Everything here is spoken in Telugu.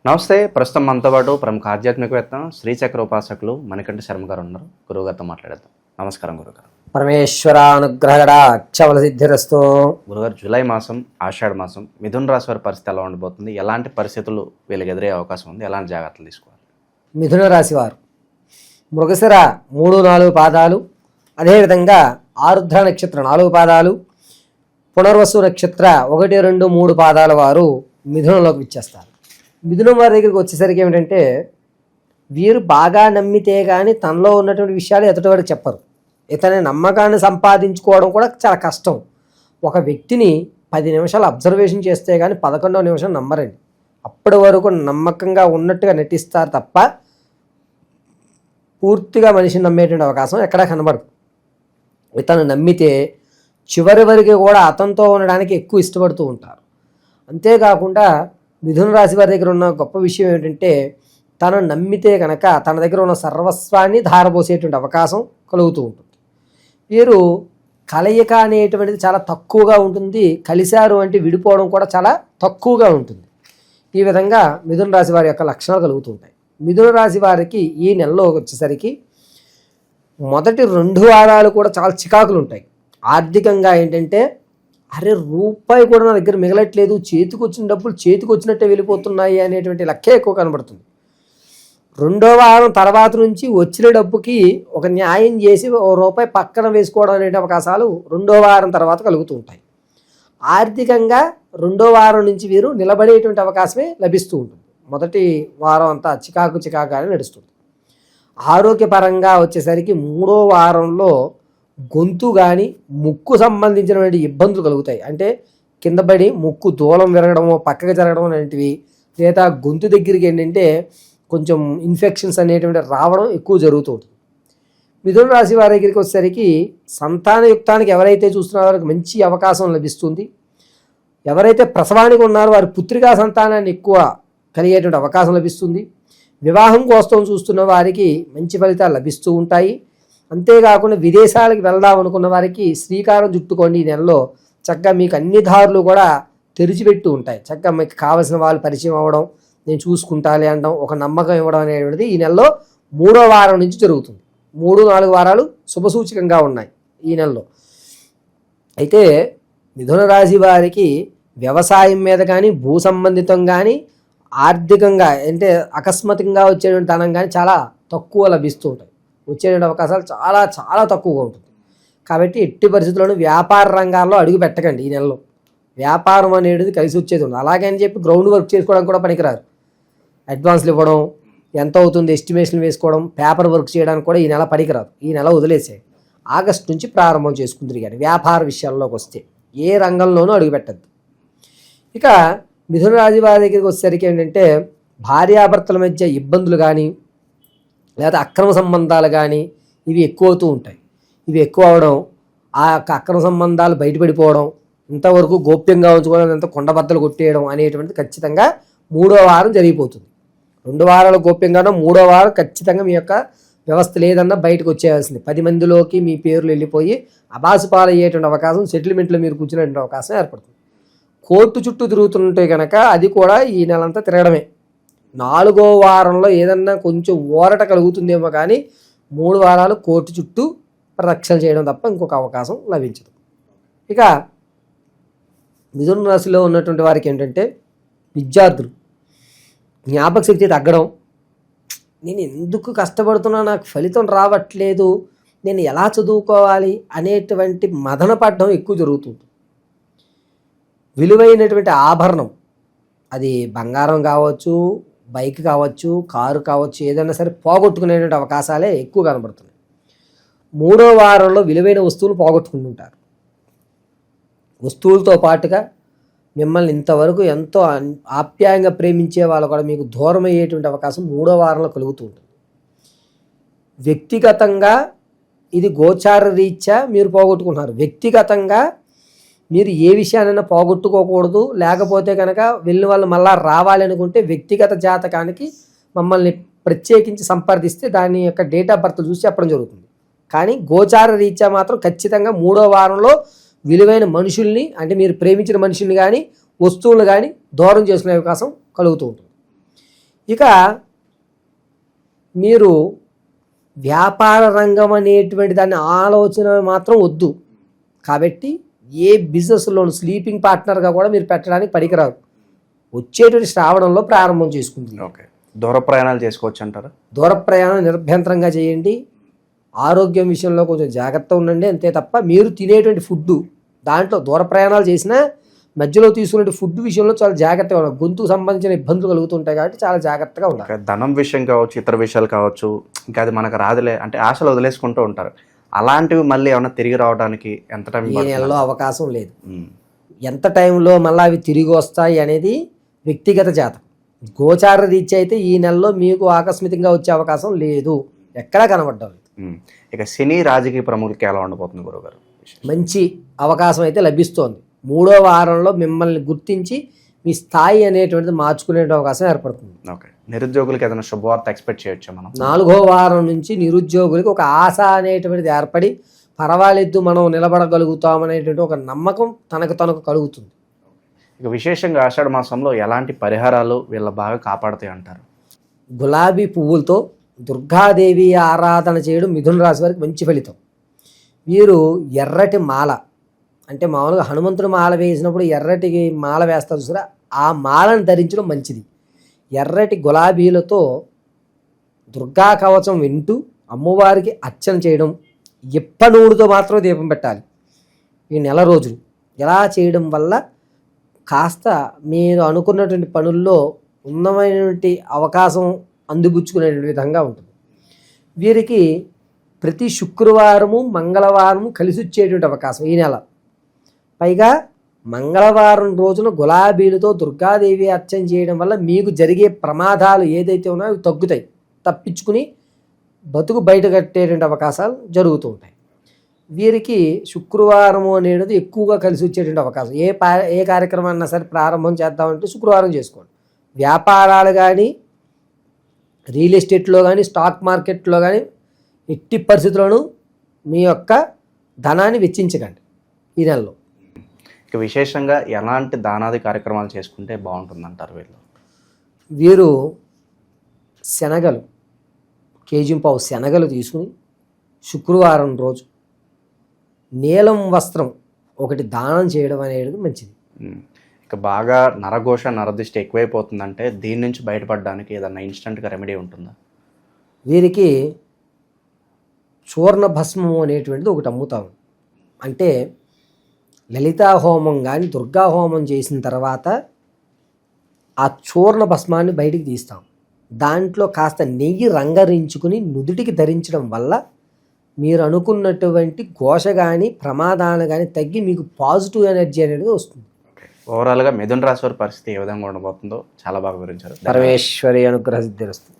నమస్తే. ప్రస్తుతం మనతో పాటు ప్రముఖ ఆధ్యాత్మికవేత్త శ్రీచక్ర ఉపాసకులు మణికంఠ శర్మ గారు ఉన్నారు. గురువుగారితో మాట్లాడేద్దాం. నమస్కారం గురుగారు. పరమేశ్వరానుగ్రహణ సిద్ధిరస్తు. గురుగారు, జూలై మాసం, ఆషాఢ మాసం, మిథున రాశి వారి పరిస్థితి ఎలా ఉండబోతుంది? ఎలాంటి పరిస్థితులు వీళ్ళకి ఎదురయ్యే అవకాశం ఉంది? ఎలాంటి జాగ్రత్తలు తీసుకోవాలి? మిథున రాశి వారు మృగశిర 3-4 పాదాలు, అదేవిధంగా ఆరుద్ర నక్షత్రం 4 పాదాలు, పునర్వసు నక్షత్ర 1, 2, 3 పాదాల వారు మిథునంలోకి ఇచ్చేస్తారు. మిథునం వారి దగ్గరికి వచ్చేసరికి ఏమిటంటే, వీరు బాగా నమ్మితే కానీ తనలో ఉన్నటువంటి విషయాలు ఎదుటివాడికి చెప్పరు. ఇతని నమ్మకాన్ని సంపాదించుకోవడం కూడా చాలా కష్టం. ఒక వ్యక్తిని 10 నిమిషాలు అబ్జర్వేషన్ చేస్తే కానీ 11వ నిమిషం నమ్మరండి. అప్పటి వరకు నమ్మకంగా ఉన్నట్టుగా నటిస్తారు తప్ప పూర్తిగా మనిషిని నమ్మేటువంటి అవకాశం ఎక్కడా కనబడదు. ఇతను నమ్మితే చివరి వరకు కూడా అతనితో ఉండడానికి ఎక్కువ ఇష్టపడుతూ ఉంటారు. అంతేకాకుండా మిథున రాశి వారి దగ్గర ఉన్న గొప్ప విషయం ఏంటంటే, తను నమ్మితే కనుక తన దగ్గర ఉన్న సర్వస్వాన్ని ధారపోసేటువంటి అవకాశం కలుగుతూ ఉంటుంది. వీరు కలయిక అనేటువంటిది చాలా తక్కువగా ఉంటుంది. కలిశారు అంటే విడిపోవడం కూడా చాలా తక్కువగా ఉంటుంది. ఈ విధంగా మిథున రాశి వారి యొక్క లక్షణాలు కలుగుతూ ఉంటాయి. మిథున రాశి వారికి ఈ నెలలో వచ్చేసరికి మొదటి 2 వారాలు కూడా చాలా చికాకులు ఉంటాయి. ఆర్థికంగా ఏంటంటే, అరే రూపాయి కూడా నా దగ్గర మిగలట్లేదు, చేతికి వచ్చిన డబ్బులు చేతికి వచ్చినట్టే వెళ్ళిపోతున్నాయి అనేటువంటి లెక్కే ఎక్కువ కనబడుతుంది. 2వ వారం తర్వాత నుంచి వచ్చిన డబ్బుకి ఒక న్యాయం చేసి ₹1 పక్కన వేసుకోవడం అనే అవకాశాలు 2వ వారం తర్వాత కలుగుతూ ఉంటాయి. ఆర్థికంగా 2వ వారం నుంచి వీరు నిలబడేటువంటి అవకాశమే లభిస్తూ ఉంటుంది. మొదటి వారం అంతా చికాకుగానే నడుస్తుంది. ఆరోగ్యపరంగా వచ్చేసరికి 3వ వారంలో గొంతు కానీ ముక్కు సంబంధించినటువంటి ఇబ్బందులు కలుగుతాయి. అంటే కింద పడి ముక్కు దూలం విరగడమో పక్కకి జరగడం అనేటివి, లేదా గొంతు దగ్గరికి ఏంటంటే కొంచెం ఇన్ఫెక్షన్స్ అనేటువంటి రావడం ఎక్కువ జరుగుతూ ఉంటుంది. మిథున రాశి వారి దగ్గరికి వచ్చేసరికి సంతానయుక్తానికి ఎవరైతే చూస్తున్నారో వారికి మంచి అవకాశం లభిస్తుంది. ఎవరైతే ప్రసవానికి ఉన్నారో వారి పుత్రికా సంతానాన్ని ఎక్కువ కలిగేటువంటి అవకాశం లభిస్తుంది. వివాహం కోసం చూస్తున్న వారికి మంచి ఫలితాలు లభిస్తూ ఉంటాయి. అంతేకాకుండా విదేశాలకు వెళ్దాం అనుకున్న వారికి శ్రీకారం చుట్టుకోండి. ఈ నెలలో చక్కగా మీకు అన్ని దారులు కూడా తెరిచిపెట్టి ఉంటాయి. చక్కగా మీకు కావలసిన వాళ్ళు పరిచయం అవ్వడం, నేను చూసుకుంటాలి అనడం, ఒక నమ్మకం ఇవ్వడం అనేటువంటిది ఈ నెలలో 3వ వారం నుంచి జరుగుతుంది. 3-4 వారాలు శుభసూచకంగా ఉన్నాయి ఈ నెలలో. అయితే మిథున రాశి వారికి వ్యవసాయం మీద కానీ, భూ సంబంధితం కానీ, ఆర్థికంగా అంటే అకస్మాత్తుగా వచ్చేటువంటి ధనం కానీ చాలా తక్కువ లభిస్తూ ఉంటాయి. వచ్చేటువంటి అవకాశాలు చాలా చాలా తక్కువగా ఉంటుంది. కాబట్టి ఎట్టి పరిస్థితుల్లోనూ వ్యాపార రంగాల్లో అడుగు పెట్టకండి ఈ నెలలో. వ్యాపారం అనేది కలిసి వచ్చేది ఉంది. అలాగే అని చెప్పి గ్రౌండ్ వర్క్ చేసుకోవడం కూడా పనికిరాదు. అడ్వాన్స్లు ఇవ్వడం, ఎంత అవుతుంది ఎస్టిమేషన్లు వేసుకోవడం, పేపర్ వర్క్ చేయడానికి కూడా ఈ నెల పనికిరాదు. ఈ నెల వదిలేసేది. ఆగస్టు నుంచి ప్రారంభం చేసుకుంటుంది. కానీ వ్యాపార విషయాల్లోకి వస్తే ఏ రంగంలోనూ అడుగు పెట్టద్దు. ఇక మిథున రాశి వారి దగ్గరికి వచ్చేసరికి ఏంటంటే, భార్యాభర్తల మధ్య ఇబ్బందులు కానీ, లేదా అక్రమ సంబంధాలు కానీ ఇవి ఎక్కువ అవుతూ ఉంటాయి. ఇవి ఎక్కువ అవడం, ఆ యొక్క అక్రమ సంబంధాలు బయటపడిపోవడం, ఇంతవరకు గోప్యంగా ఉంచుకోవడం, ఎంత కొండబద్దలు కొట్టేయడం అనేటువంటిది ఖచ్చితంగా 3వ వారం జరిగిపోతుంది. 2 వారాలు గోప్యంగానో 3వ వారం ఖచ్చితంగా మీ యొక్క వ్యవస్థ లేదన్నా బయటకు వచ్చేయాల్సింది. 10 మందిలోకి మీ పేర్లు వెళ్ళిపోయి అబాసుపాలు అయ్యేటువంటి అవకాశం, సెటిల్మెంట్లో మీరు కూర్చునేటువంటి అవకాశం ఏర్పడుతుంది. కోర్టు చుట్టూ తిరుగుతుంటే కనుక అది కూడా ఈ నెలంతా తిరగడమే. 4వ వారంలో ఏదన్నా కొంచెం ఊరట కలుగుతుందేమో కానీ 3 వారాలు కోర్టు చుట్టూ ప్రదక్షిణ చేయడం తప్ప ఇంకొక అవకాశం లభించదు. ఇక మిథున రాశిలో ఉన్నటువంటి వారికి ఏంటంటే, విద్యార్థులు జ్ఞాపక శక్తి తగ్గడం, నేను ఎందుకు కష్టపడుతున్నా నాకు ఫలితం రావట్లేదు, నేను ఎలా చదువుకోవాలి అనేటువంటి మదన పడడం ఎక్కువ జరుగుతుంది. విలువైనటువంటి ఆభరణం, అది బంగారం కావచ్చు, బైక్ కావచ్చు, కారు కావచ్చు, ఏదైనా సరే పోగొట్టుకునేటువంటి అవకాశాలే ఎక్కువ కనబడుతున్నాయి. 3వ వారంలో విలువైన వస్తువులు పోగొట్టుకుంటుంటారు. వస్తువులతో పాటుగా మిమ్మల్ని ఇంతవరకు ఎంతో ఆప్యాయంగా ప్రేమించే వాళ్ళు కూడా మీకు దూరం అయ్యేటువంటి అవకాశం 3వ వారంలో కలుగుతూ ఉంటుంది. వ్యక్తిగతంగా ఇది గోచార రీత్యా మీరు పోగొట్టుకుంటున్నారు. వ్యక్తిగతంగా మీరు ఏ విషయానైనా పోగొట్టుకోకూడదు. లేకపోతే కనుక వెళ్ళిన వాళ్ళు మళ్ళా రావాలి అనుకుంటే వ్యక్తిగత జాతకానికి మమ్మల్ని ప్రత్యేకించి సంప్రదిస్తే దాని యొక్క డేట్ ఆఫ్ బర్త్ చూసి చెప్పడం జరుగుతుంది. కానీ గోచార రీత్యా మాత్రం ఖచ్చితంగా 3వ వారంలో విలువైన మనుషుల్ని, అంటే మీరు ప్రేమించిన మనుషుల్ని కానీ వస్తువులను కానీ దూరం చేసుకునే అవకాశం కలుగుతూ ఉంటుంది. ఇక మీరు వ్యాపార రంగం అనేటువంటి దాని ఆలోచన మాత్రం వద్దు. కాబట్టి ఏ బిజినెస్లోను స్లీపింగ్ పార్ట్నర్గా కూడా మీరు పెట్టడానికి పనికిరాదు. వచ్చేటువంటి శ్రావణంలో ప్రారంభం చేసుకుంటుంది. ఓకే, దూర ప్రయాణాలు చేసుకోవచ్చు అంటారా? దూర ప్రయాణం నిరభ్యంతరంగా చేయండి. ఆరోగ్యం విషయంలో కొంచెం జాగ్రత్త ఉండండి. అంతే తప్ప మీరు తినేటువంటి ఫుడ్ దాంట్లో దూర ప్రయాణాలు చేసినా మధ్యలో తీసుకునే ఫుడ్ విషయంలో చాలా జాగ్రత్తగా ఉండాలి. గొంతుకు సంబంధించిన ఇబ్బందులు కలుగుతుంటాయి కాబట్టి చాలా జాగ్రత్తగా ఉండాలి. ఓకే, ధనం విషయం కావచ్చు, ఇతర విషయాలు కావచ్చు, ఇంకా అది మనకు రాదులే అంటే ఆశలు వదిలేసుకుంటూ ఉంటారు. అలాంటివి మళ్ళీ ఏమైనా తిరిగి రావడానికి ఎంత టైం ఈ నెలలో అవకాశం లేదు. ఎంత టైంలో మళ్ళీ అవి తిరిగి వస్తాయి అనేది వ్యక్తిగత జాతకం. గోచార రీత్యా అయితే ఈ నెలలో మీకు ఆకస్మికంగా వచ్చే అవకాశం లేదు, ఎక్కడా కనబడ్డం. ఇక సినీ రాజకీయ ప్రముఖులకి ఎలా ఉండబోతుంది గురుగారు? మంచి అవకాశం అయితే లభిస్తోంది. 3వ వారంలో మిమ్మల్ని గుర్తించి మీ స్థాయి అనేటువంటిది మార్చుకునే అవకాశం ఏర్పడుతుంది. ఓకే, నిరుద్యోగులకి ఏదైనా శుభవార్త ఎక్స్పెక్ట్ చేయొచ్చా మనం? 4వ వారం నుంచి నిరుద్యోగులకి ఒక ఆశ అనేటువంటిది ఏర్పడి పర్వాలేదు మనం నిలబడగలుగుతాం అనేటువంటి ఒక నమ్మకం తనకు కలుగుతుంది. ఇక విశేషంగా ఆషాఢ మాసంలో ఎలాంటి పరిహారాలు వీళ్ళ బాగా కాపాడుతాయి అంటారు? గులాబీ పువ్వులతో దుర్గాదేవి ఆరాధన చేయడం మిథున రాశి వారికి మంచి ఫలితం. వీరు ఎర్రటి మాల అంటే మామూలుగా హనుమంతుడు మాల వేసినప్పుడు ఎర్రటి మాల వేస్తారు చూసారా, ఆ మాలను ధరించడం మంచిది. ఎర్రటి గులాబీలతో దుర్గా కవచం వింటూ అమ్మవారికి అర్చన చేయడం, ఇప్ప నూనెతో మాత్రం దీపం పెట్టాలి ఈ నెల రోజులు. ఇలా చేయడం వల్ల కాస్త మీరు అనుకున్నటువంటి పనుల్లో ఉన్నమైనటువంటి అవకాశం అందిపుచ్చుకునే విధంగా ఉంటుంది. వీరికి ప్రతి శుక్రవారము మంగళవారము కలిసి వచ్చేటువంటి అవకాశం ఈ నెల. పైగా మంగళవారం రోజున గులాబీలతో దుర్గాదేవి అర్చన చేయడం వల్ల మీకు జరిగే ప్రమాదాలు ఏదైతే ఉన్నాయో అవి తగ్గుతాయి, తప్పించుకుని బతుకు బయట కట్టేటువంటి అవకాశాలు జరుగుతూ ఉంటాయి. వీరికి శుక్రవారము అనేది ఎక్కువగా కలిసి వచ్చేటువంటి అవకాశం. ఏ కార్యక్రమాన్ని సరే ప్రారంభం చేద్దామంటే శుక్రవారం చేసుకోండి. వ్యాపారాలు కానీ రియల్ ఎస్టేట్లో కానీ స్టాక్ మార్కెట్లో కానీ ఎట్టి పరిస్థితుల్లోనూ మీ యొక్క ధనాన్ని వెచ్చించకండి ఈ నెలలో. ఇక విశేషంగా ఎలాంటి దానాది కార్యక్రమాలు చేసుకుంటే బాగుంటుందంటారు వీళ్ళు? వీరు శనగలు, కేజీ-పావు శనగలు తీసుకుని శుక్రవారం రోజు నీలం వస్త్రం ఒకటి దానం చేయడం అనేది మంచిది. ఇక బాగా నరఘోష నరదిష్టి ఎక్కువైపోతుందంటే దీని నుంచి బయటపడడానికి ఏదన్నా ఇన్స్టెంట్గా రెమెడీ ఉంటుందా? వీరికి చూర్ణ భస్మం అనేటువంటిది ఒకటి అమ్ముతాం. అంటే లలితా హోమం కానీ దుర్గా హోమం చేసిన తర్వాత ఆ చూర్ణ భస్మాన్ని బయటికి తీస్తాం. దాంట్లో కాస్త నెయ్యి రంగరించుకుని నుదుటికి ధరించడం వల్ల మీరు అనుకున్నటువంటి ఘోష కానీ ప్రమాదాలు కానీ తగ్గి మీకు పాజిటివ్ ఎనర్జీ అనేది వస్తుంది. ఓవరాల్గా మిథున రాశి వారి పరిస్థితి ఏ విధంగా ఉండబోతుందో చాలా బాగా వివరించారు. పరమేశ్వరి అనుగ్రహ సిద్ధిరస్తు.